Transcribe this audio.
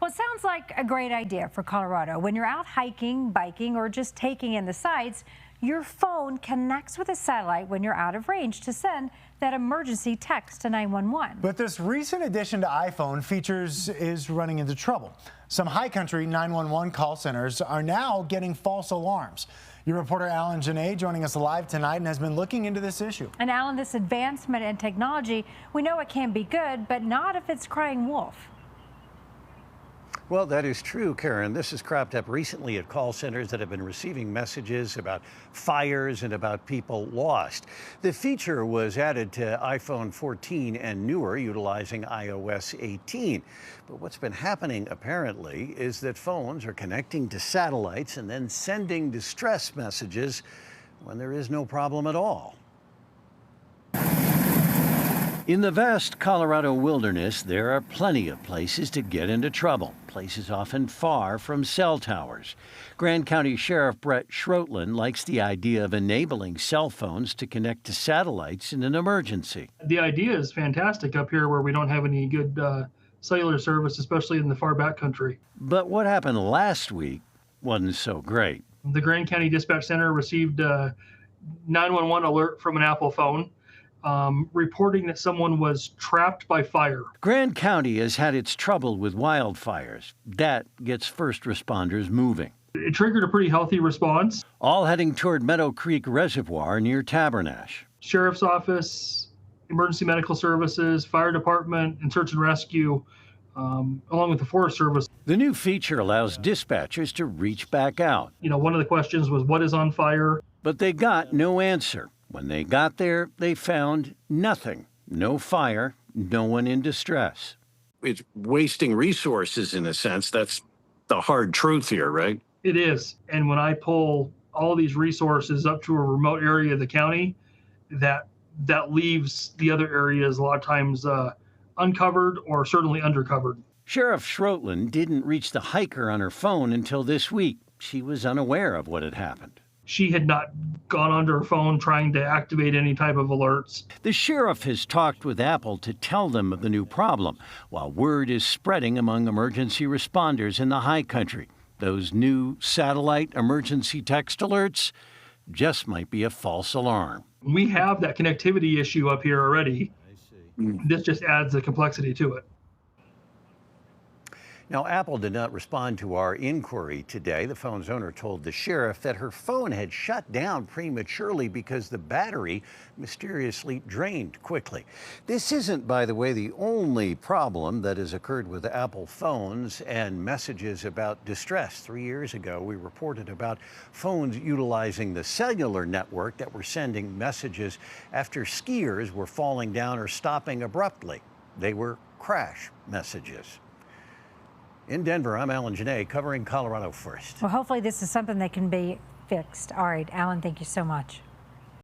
Well, it sounds like a great idea for Colorado. When you're out hiking, biking, or just taking in the sights, your phone connects with a satellite when you're out of range to send that emergency text to 911. But this recent addition to iPhone features is running into trouble. Some high country 911 call centers are now getting false alarms. Your reporter Alan Janae joining us live tonight and has been looking into this issue. And Alan, this advancement in technology, we know it can be good, but not if it's crying wolf. Well, that is true, Karen. This has cropped up recently at call centers that have been receiving messages about fires and about people lost. The feature was added to iPhone 14 and newer, utilizing iOS 18. But what's been happening, apparently, is that phones are connecting to satellites and then sending distress messages when there is no problem at all. In the vast Colorado wilderness, there are plenty of places to get into trouble, places often far from cell towers. Grand County Sheriff Brett Schroetland likes the idea of enabling cell phones to connect to satellites in an emergency. The idea is fantastic up here where we don't have any good cellular service, especially in the far back country. But what happened last week wasn't so great. The Grand County Dispatch Center received a 911 alert from an Apple phone. Reporting that someone was trapped by fire. Grand County has had its trouble with wildfires. That gets first responders moving. It triggered a pretty healthy response. All heading toward Meadow Creek Reservoir near Tabernash. Sheriff's Office, Emergency Medical Services, Fire Department, and Search and Rescue, along with the Forest Service. The new feature allows dispatchers to reach back out. You know, one of the questions was, what is on fire? But they got no answer. When they got there, they found nothing. No fire, no one in distress. It's wasting resources in a sense. That's the hard truth here, right? It is. And when I pull all these resources up to a remote area of the county, that leaves the other areas a lot of times uncovered or certainly undercovered. Sheriff Schroetland didn't reach the hiker on her phone until this week. She was unaware of what had happened. She had not gone onto her phone trying to activate any type of alerts. The sheriff has talked with Apple to tell them of the new problem, while word is spreading among emergency responders in the high country. Those new satellite emergency text alerts just might be a false alarm. We have that connectivity issue up here already. This just adds the complexity to it. Now, Apple did not respond to our inquiry today. The phone's owner told the sheriff that her phone had shut down prematurely because the battery mysteriously drained quickly. This isn't, by the way, the only problem that has occurred with Apple phones and messages about distress. 3 years ago, we reported about phones utilizing the cellular network that were sending messages after skiers were falling down or stopping abruptly. They were crash messages. In Denver, I'm Alan Janae, covering Colorado First. Well, hopefully this is something that can be fixed. All right, Alan, thank you so much.